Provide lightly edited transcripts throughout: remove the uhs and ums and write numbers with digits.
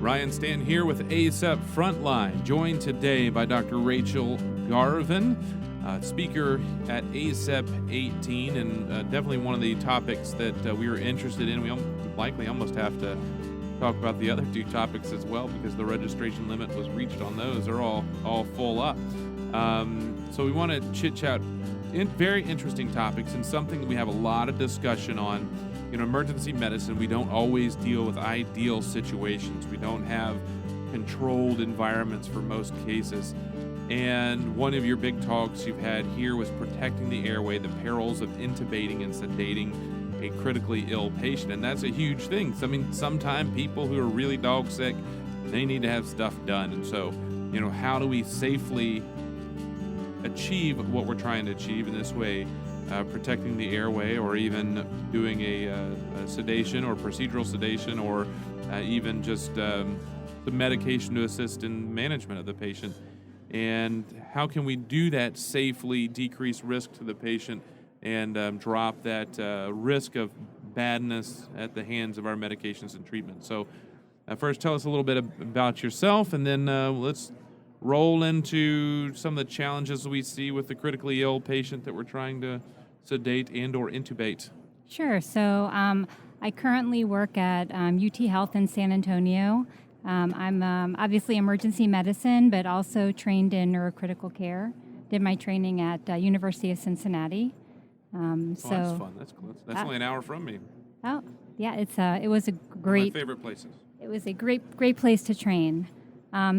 Ryan Stanton here with ACEP Frontline, joined today by Dr. Rachel Garvin, speaker at ACEP 18, and definitely one of the topics that we were interested in. We likely almost have to talk about the other two topics as well because the registration limit was reached on those. They're all full up. So we want to chit-chat in very interesting topics and something that we have a lot of discussion on. In emergency medicine, we don't always deal with ideal situations. We don't have controlled environments for most cases. And one of your big talks you've had here was protecting the airway, the perils of intubating and sedating a critically ill patient. And that's a huge thing. I mean, sometimes people who are really dog sick, they need to have stuff done. And so, how do we safely achieve what we're trying to achieve in this way? Protecting the airway, or even doing a sedation or procedural sedation, or even just the medication to assist in management of the patient. And how can we do that safely, decrease risk to the patient, and drop that risk of badness at the hands of our medications and treatment? So first, tell us a little bit about yourself, and then let's roll into some of the challenges we see with the critically ill patient that we're trying to sedate and or intubate. Sure. So I currently work at UT Health in San Antonio. I'm obviously emergency medicine, but also trained in neurocritical care. Did my training at University of Cincinnati. That's fun. That's cool. That's only an hour from me. Oh, yeah. It was a great. One of my favorite places. It was a great place to train.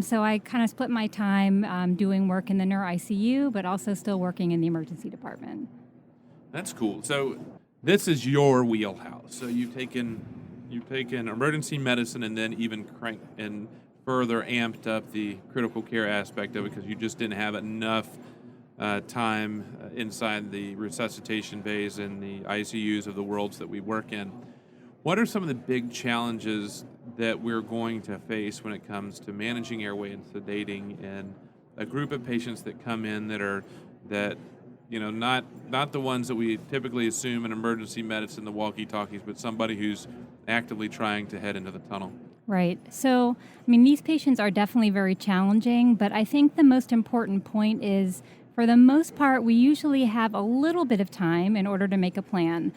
So I kind of split my time doing work in the neuro ICU, but also still working in the emergency department. That's cool. So this is your wheelhouse. So you've taken emergency medicine and then even cranked and further amped up the critical care aspect of it because you just didn't have enough time inside the resuscitation bays and the ICUs of the worlds that we work in. What are some of the big challenges that we're going to face when it comes to managing airway and sedating and a group of patients that come in not the ones that we typically assume in emergency medicine, the walkie-talkies, but somebody who's actively trying to head into the tunnel? Right. So, these patients are definitely very challenging, but I think the most important point is, for the most part, we usually have a little bit of time in order to make a plan.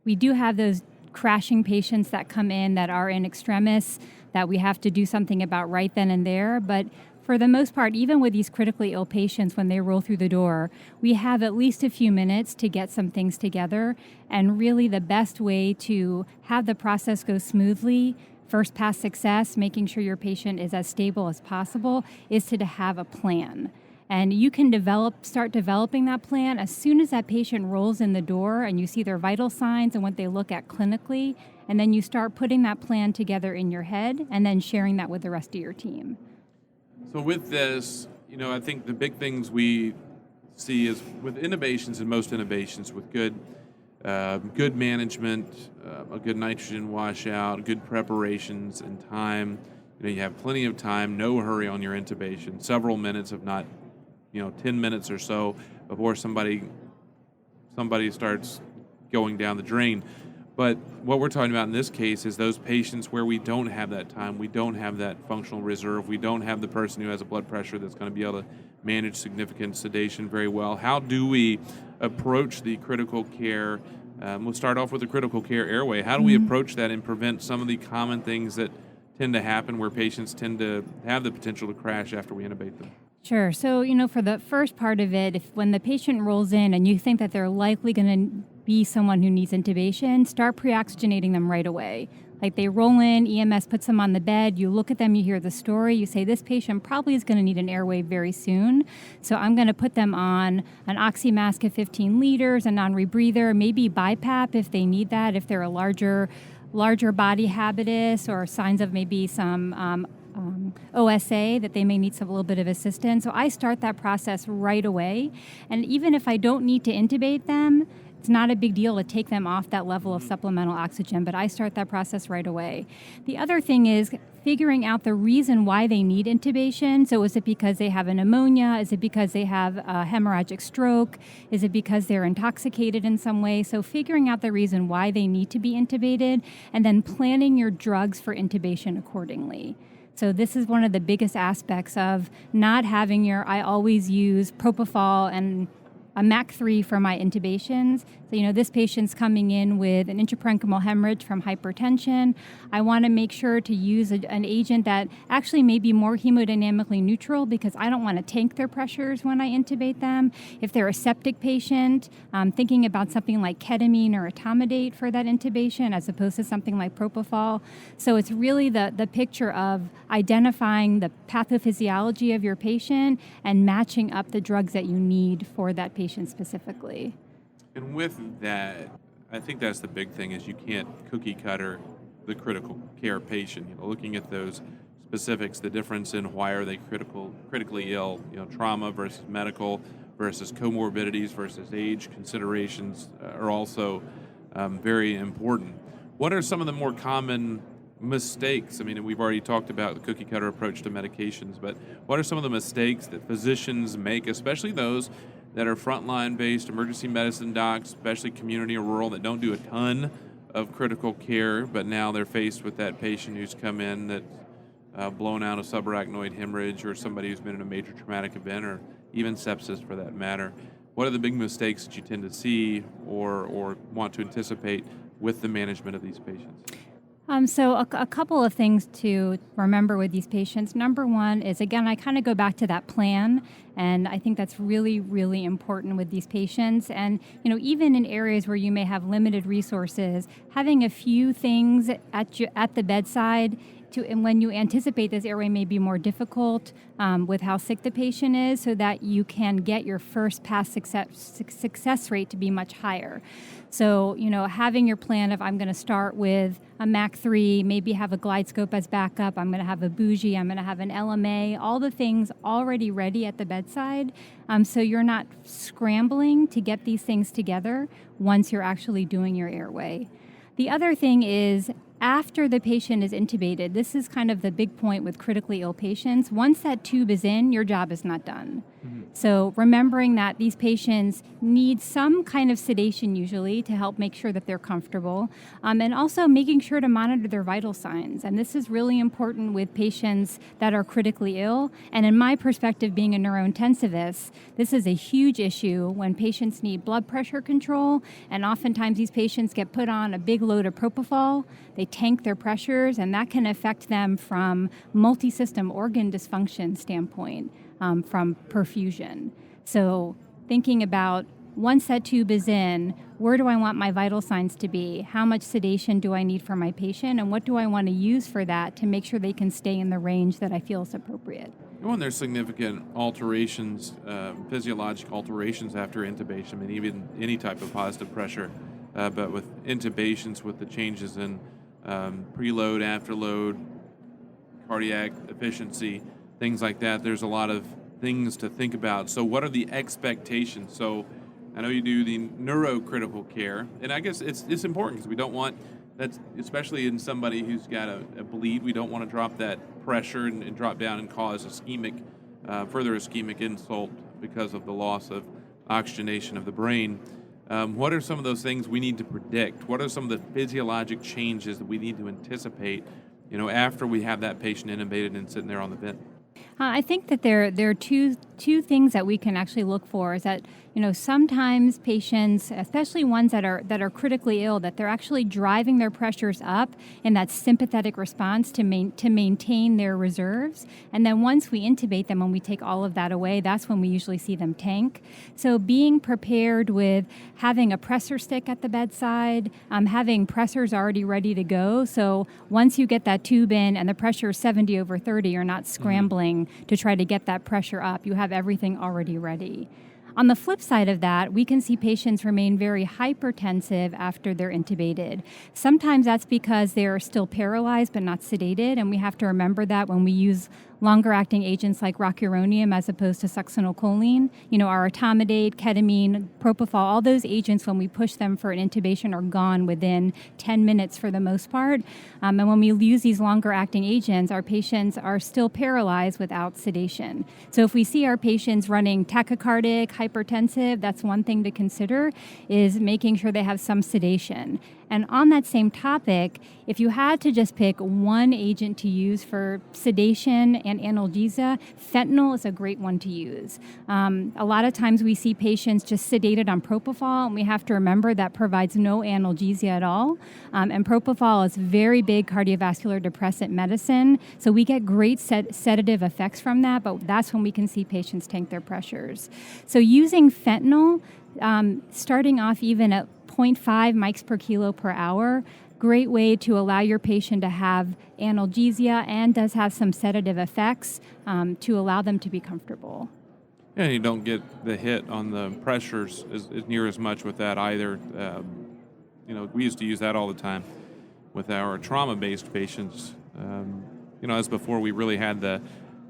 We do have those crashing patients that come in that are in extremis that we have to do something about right then and there, but for the most part, even with these critically ill patients, when they roll through the door, we have at least a few minutes to get some things together. And really the best way to have the process go smoothly, first pass success, making sure your patient is as stable as possible, is to have a plan. And you can start developing that plan as soon as that patient rolls in the door and you see their vital signs and what they look at clinically. And then you start putting that plan together in your head and then sharing that with the rest of your team. So with this, I think the big things we see is with innovations and most innovations with good management, a good nitrogen washout, good preparations and time. You have plenty of time, no hurry on your intubation, several minutes, if not, 10 minutes or so before somebody starts going down the drain. But what we're talking about in this case is those patients where we don't have that time, we don't have that functional reserve, we don't have the person who has a blood pressure that's going to be able to manage significant sedation very well. How do we approach the critical care? We'll start off with the critical care airway. How do we approach that and prevent some of the common things that tend to happen where patients tend to have the potential to crash after we intubate them? Sure. So, for the first part of it, when the patient rolls in and you think that they're likely going to be someone who needs intubation, start pre-oxygenating them right away. Like they roll in, EMS puts them on the bed, you look at them, you hear the story, you say, this patient probably is going to need an airway very soon. So I'm going to put them on an oxy mask of 15 liters, a non-rebreather, maybe BiPAP if they need that, if they're a larger body habitus or signs of maybe some OSA that they may need a little bit of assistance. So I start that process right away. And even if I don't need to intubate them, It's not a big deal to take them off that level of supplemental oxygen, but I start that process right away. The other thing is figuring out the reason why they need intubation. So is it because they have a pneumonia? Is it because they have a hemorrhagic stroke? Is it because they're intoxicated in some way? So figuring out the reason why they need to be intubated and then planning your drugs for intubation accordingly. So this is one of the biggest aspects of not having I always use propofol and a MAC3 for my intubations. So, this patient's coming in with an intraparenchymal hemorrhage from hypertension. I want to make sure to use an agent that actually may be more hemodynamically neutral because I don't want to tank their pressures when I intubate them. If they're a septic patient, thinking about something like ketamine or etomidate for that intubation as opposed to something like propofol. So it's really the picture of identifying the pathophysiology of your patient and matching up the drugs that you need for that patient specifically. And with that, I think that's the big thing is you can't cookie cutter the critical care patient. Looking at those specifics, the difference in why are they critically ill, trauma versus medical versus comorbidities versus age considerations are also very important. What are some of the more common mistakes? I mean, we've already talked about the cookie cutter approach to medications, but what are some of the mistakes that physicians make, especially those that are frontline-based emergency medicine docs, especially community or rural, that don't do a ton of critical care, but now they're faced with that patient who's come in that's blown out a subarachnoid hemorrhage or somebody who's been in a major traumatic event or even sepsis for that matter. What are the big mistakes that you tend to see or want to anticipate with the management of these patients? So a couple of things to remember with these patients. Number one is, again, I kind of go back to that plan, and I think that's really, really important with these patients. And, even in areas where you may have limited resources, having a few things at the bedside and when you anticipate this airway may be more difficult with how sick the patient is, so that you can get your first pass success rate to be much higher. So, having your plan of I'm going to start with a MAC3, maybe have a glide scope as backup, I'm going to have a bougie, I'm going to have an LMA, all the things already ready at the bedside, so you're not scrambling to get these things together once you're actually doing your airway. The other thing is, after the patient is intubated, this is kind of the big point with critically ill patients. Once that tube is in, your job is not done. Mm-hmm. So remembering that these patients need some kind of sedation usually to help make sure that they're comfortable, and also making sure to monitor their vital signs. And this is really important with patients that are critically ill. And in my perspective, being a neurointensivist, this is a huge issue when patients need blood pressure control. And oftentimes these patients get put on a big load of propofol. They tank their pressures, and that can affect them from multi-system organ dysfunction standpoint, from perfusion. So thinking about, once that tube is in, where do I want my vital signs to be? How much sedation do I need for my patient? And what do I want to use for that to make sure they can stay in the range that I feel is appropriate? When there's significant alterations, physiologic alterations after intubation, I mean, even any type of positive pressure, but with intubations, with the changes in preload, afterload, cardiac efficiency, things like that, there's a lot of things to think about. So what are the expectations? So I know you do the neurocritical care, and I guess it's important because we don't want that, especially in somebody who's got a bleed, we don't want to drop that pressure and drop down and cause further ischemic insult because of the loss of oxygenation of the brain. What are some of those things we need to predict? What are some of the physiologic changes that we need to anticipate, after we have that patient intubated and sitting there on the vent? I think that there are two things that we can actually look for. Is that sometimes patients, especially ones that are critically ill, that they're actually driving their pressures up in that sympathetic response to maintain their reserves. And then once we intubate them and we take all of that away, that's when we usually see them tank. So being prepared with having a pressor stick at the bedside, having pressors already ready to go. So once you get that tube in and the pressure is 70/30, you're not scrambling to try to get that pressure up. You have everything already ready. On the flip side of that, we can see patients remain very hypertensive after they're intubated. Sometimes that's because they're still paralyzed but not sedated, and we have to remember that when we use longer-acting agents like rocuronium as opposed to succinylcholine. Our etomidate, ketamine, propofol, all those agents, when we push them for an intubation, are gone within 10 minutes for the most part. And when we use these longer-acting agents, our patients are still paralyzed without sedation. So if we see our patients running tachycardic, hypertensive, that's one thing to consider, is making sure they have some sedation. And on that same topic, if you had to just pick one agent to use for sedation and analgesia, fentanyl is a great one to use. A lot of times we see patients just sedated on propofol, and we have to remember that provides no analgesia at all. And propofol is very big cardiovascular depressant medicine, so we get great sedative effects from that, but that's when we can see patients tank their pressures. So using fentanyl, starting off even at 0.5 mics per kilo per hour, great way to allow your patient to have analgesia and does have some sedative effects to allow them to be comfortable. Yeah, you don't get the hit on the pressures as near as much with that either. We used to use that all the time with our trauma-based patients. As before we really had the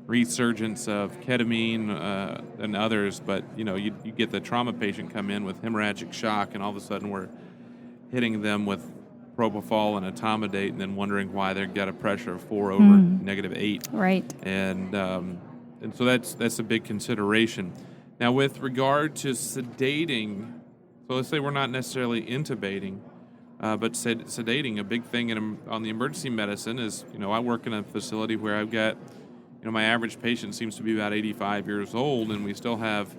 resurgence of ketamine and others, but you get the trauma patient come in with hemorrhagic shock, and all of a sudden we're hitting them with propofol and etomidate, and then wondering why they've got a pressure of 4 over -8. Right. And so that's a big consideration. Now, with regard to sedating, so let's say we're not necessarily intubating, but sedating, a big thing on the emergency medicine is, I work in a facility where I've got, my average patient seems to be about 85 years old, and we still have,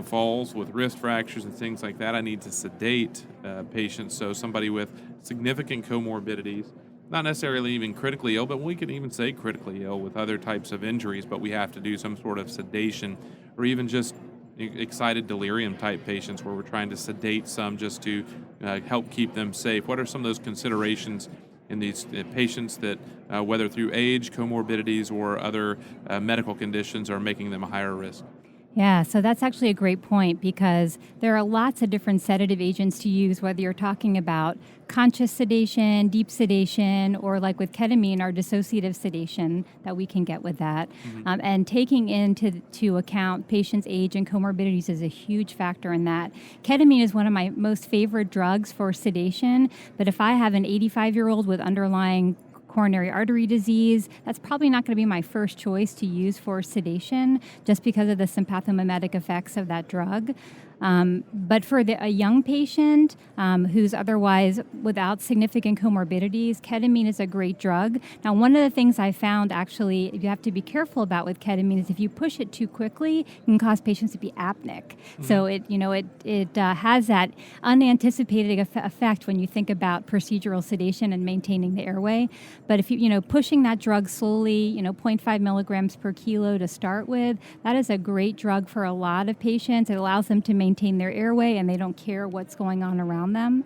falls with wrist fractures and things like that. I need to sedate patients, so somebody with significant comorbidities, not necessarily even critically ill, but we could even say critically ill with other types of injuries, but we have to do some sort of sedation, or even just excited delirium type patients where we're trying to sedate some just to help keep them safe. What are some of those considerations in these patients that, whether through age, comorbidities, or other medical conditions, are making them a higher risk? Yeah, so that's actually a great point, because there are lots of different sedative agents to use, whether you're talking about conscious sedation, deep sedation, or like with ketamine, our dissociative sedation that we can get with that. And taking into account patients' age and comorbidities is a huge factor in that. Ketamine is one of my most favorite drugs for sedation, but if I have an 85-year-old with underlying coronary artery disease, that's probably not going to be my first choice to use for sedation, just because of the sympathomimetic effects of that drug. But for a young patient who's otherwise without significant comorbidities, ketamine is a great drug. Now, one of the things I found actually you have to be careful about with ketamine is if you push it too quickly, it can cause patients to be apneic. So it has that unanticipated effect when you think about procedural sedation and maintaining the airway. But if pushing that drug slowly, 0.5 milligrams per kilo to start with, that is a great drug for a lot of patients. It allows them to maintain their airway, and they don't care what's going on around them.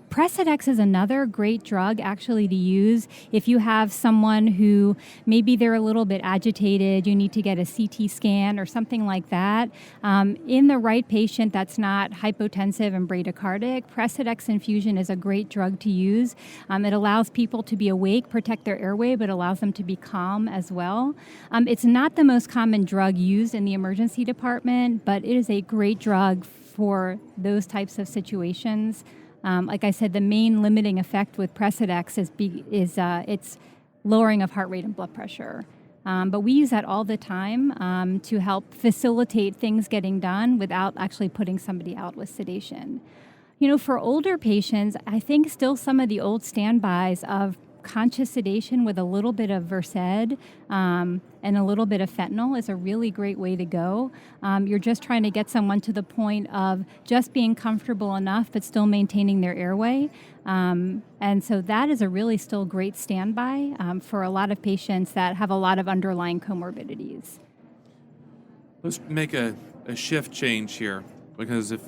Precedex is another great drug actually to use if you have someone who maybe they're a little bit agitated, you need to get a CT scan or something like that. In the right patient that's not hypotensive and bradycardic, Precedex infusion is a great drug to use. It allows people to be awake, protect their airway, but allows them to be calm as well. It's not the most common drug used in the emergency department, but it is a great drug for those types of situations. Like I said, the main limiting effect with Precedex is its lowering of heart rate and blood pressure. But we use that all the time to help facilitate things getting done without actually putting somebody out with sedation. For older patients, I think still some of the old standbys of conscious sedation with a little bit of Versed and a little bit of fentanyl is a really great way to go. You're just trying to get someone to the point of just being comfortable enough but still maintaining their airway. And so that is a really still great standby for a lot of patients that have a lot of underlying comorbidities. Let's make a shift change here, because if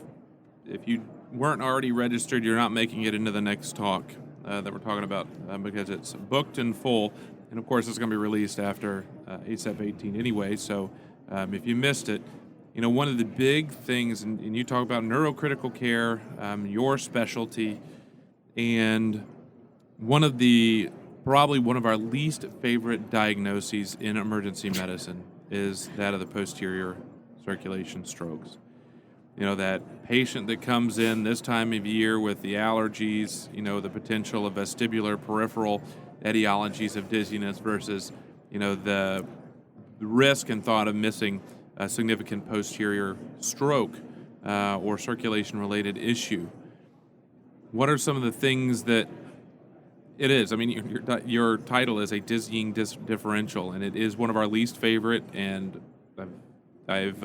you weren't already registered, you're not making it into the next talk that we're talking about because it's booked in full. And of course, it's going to be released after ACEP 18 anyway. So if you missed it, one of the big things, and you talk about neurocritical care, your specialty, and one of the probably one of our least favorite diagnoses in emergency medicine is that of the posterior circulation strokes. That patient that comes in this time of year with the allergies, the potential of vestibular peripheral etiologies of dizziness versus, the risk and thought of missing a significant posterior stroke or circulation-related issue. What are some of the things that it is? I mean, your title is a dizzying differential, and it is one of our least favorite, and I've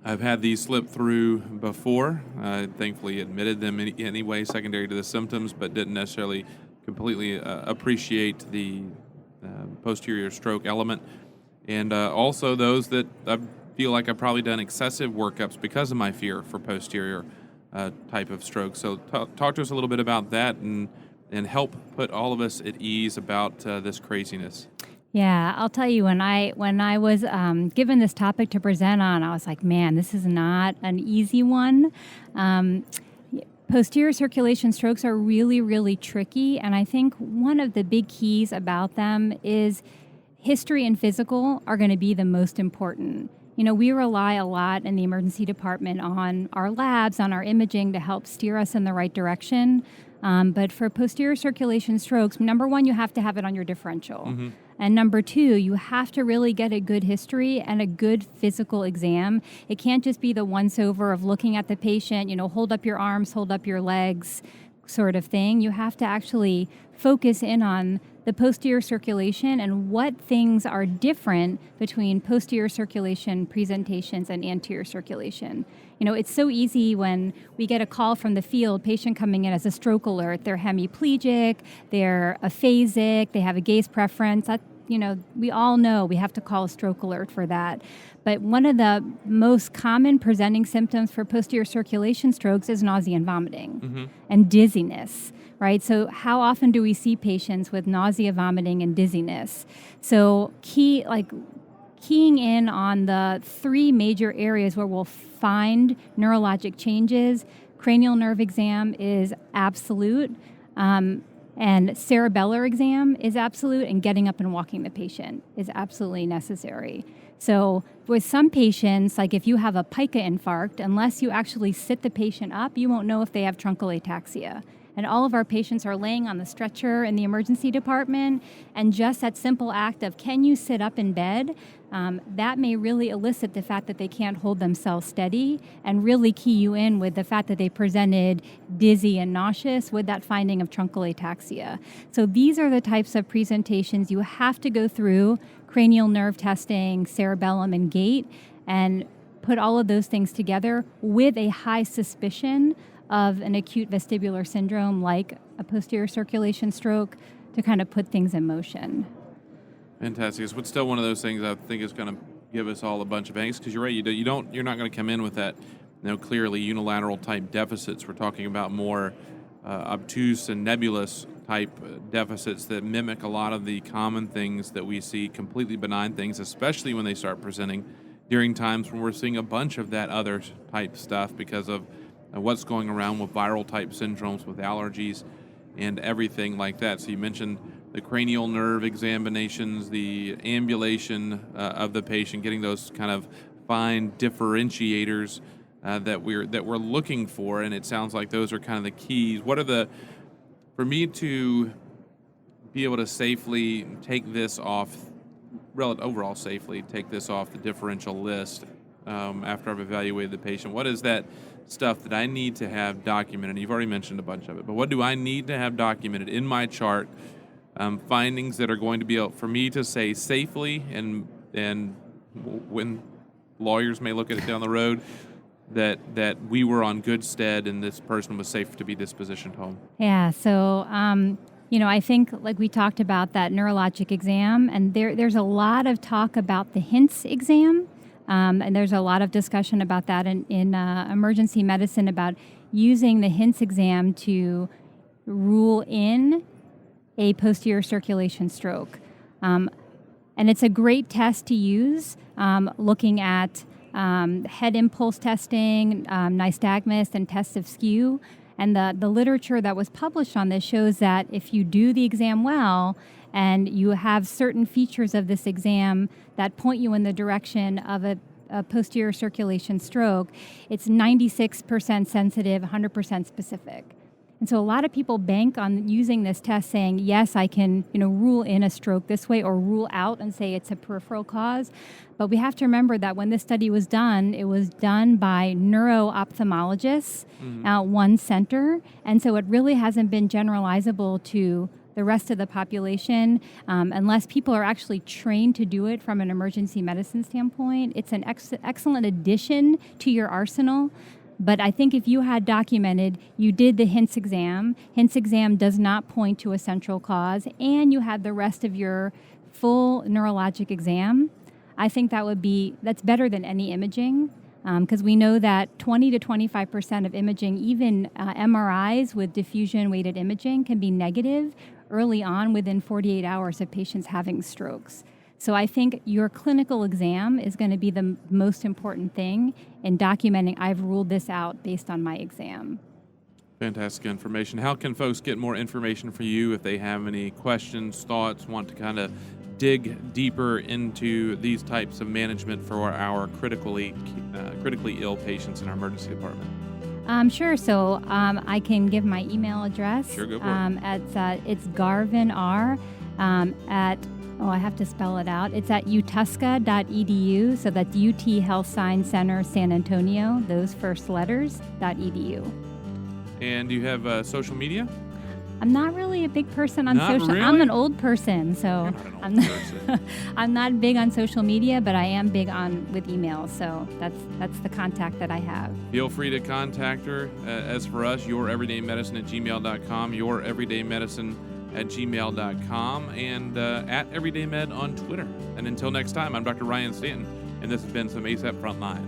had these slip through before. Thankfully admitted them anyway, secondary to the symptoms, but didn't necessarily completely appreciate the posterior stroke element. And also those that I feel like I've probably done excessive workups because of my fear for posterior type of stroke. So talk to us a little bit about that and help put all of us at ease about this craziness. Yeah, I'll tell you, when I was given this topic to present on, I was like, man, this is not an easy one. Posterior circulation strokes are really, really tricky, and I think one of the big keys about them is history and physical are going to be the most important. We rely a lot in the emergency department on our labs, on our imaging to help steer us in the right direction. But for posterior circulation strokes, number one, you have to have it on your differential. Mm-hmm. And number two, you have to really get a good history and a good physical exam. It can't just be the once-over of looking at the patient, hold up your arms, hold up your legs sort of thing. You have to actually focus in on the posterior circulation and what things are different between posterior circulation presentations and anterior circulation. It's so easy when we get a call from the field, patient coming in as a stroke alert. They're hemiplegic, they're aphasic, they have a gaze preference. We all know we have to call a stroke alert for that. But one of the most common presenting symptoms for posterior circulation strokes is nausea and vomiting and dizziness, right? So how often do we see patients with nausea, vomiting, and dizziness? So keying in on the three major areas where we'll find neurologic changes, cranial nerve exam is absolute, and cerebellar exam is absolute, and getting up and walking the patient is absolutely necessary. So with some patients, like if you have a pica infarct, unless you actually sit the patient up, you won't know if they have truncal ataxia. And all of our patients are laying on the stretcher in the emergency department, and just that simple act of, can you sit up in bed, that may really elicit the fact that they can't hold themselves steady and really key you in with the fact that they presented dizzy and nauseous with that finding of truncal ataxia. So these are the types of presentations you have to go through: cranial nerve testing, cerebellum, and gait, and put all of those things together with a high suspicion of an acute vestibular syndrome like a posterior circulation stroke to kind of put things in motion. Fantastic. It's still one of those things I think is going to give us all a bunch of angst, because you're right. You're not going to come in with that, clearly unilateral type deficits. We're talking about more obtuse and nebulous type deficits that mimic a lot of the common things that we see, completely benign things, especially when they start presenting during times when we're seeing a bunch of that other type stuff because of what's going around with viral type syndromes, with allergies and everything like that. So you mentioned the cranial nerve examinations, the ambulation of the patient, getting those kind of fine differentiators that we're looking for, and it sounds like those are kind of the keys. For me to be able to safely take this off, overall safely take this off the differential list after I've evaluated the patient, what is that stuff that I need to have documented? You've already mentioned a bunch of it, but what do I need to have documented in my chart? Findings that are going to be able for me to say safely, and when lawyers may look at it down the road, that we were on good stead and this person was safe to be dispositioned home. Yeah, so I think like we talked about that neurologic exam, and there's a lot of talk about the HINTS exam. And there's a lot of discussion about that in emergency medicine, about using the HINTS exam to rule in a posterior circulation stroke. And it's a great test to use, looking at head impulse testing, nystagmus, and tests of skew. And the literature that was published on this shows that if you do the exam well and you have certain features of this exam that point you in the direction of a posterior circulation stroke, it's 96% sensitive, 100% specific. And so a lot of people bank on using this test saying, yes, I can, rule in a stroke this way or rule out and say it's a peripheral cause. But we have to remember that when this study was done, it was done by neuro-ophthalmologists at one center. And so it really hasn't been generalizable to the rest of the population, unless people are actually trained to do it from an emergency medicine standpoint. It's an excellent addition to your arsenal. But I think if you had documented you did the HINTS exam does not point to a central cause, and you had the rest of your full neurologic exam, I think that's better than any imaging. Because we know that 20 to 25% of imaging, even MRIs with diffusion-weighted imaging, can be negative early on within 48 hours of patients having strokes. So I think your clinical exam is going to be the most important thing in documenting I've ruled this out based on my exam. Fantastic information. How can folks get more information for you if they have any questions, thoughts, want to kind of dig deeper into these types of management for our critically ill patients in our emergency department? Sure. So I can give my email address. Sure, go for it. It's Garvin R at, I have to spell it out. It's at utusca.edu. So that's UT Health Science Center, San Antonio, those first letters, .edu. And do you have social media? I'm not really a big person on Not social. really? I'm an old person, so You're not an old person. I'm not big on social media, but I am big with email. So that's the contact that I have. Feel free to contact her. As for us, youreverydaymedicine@gmail.com, youreverydaymedicine@gmail.com, and at EverydayMed on Twitter. And until next time, I'm Dr. Ryan Stanton, and this has been some ACEP Frontline.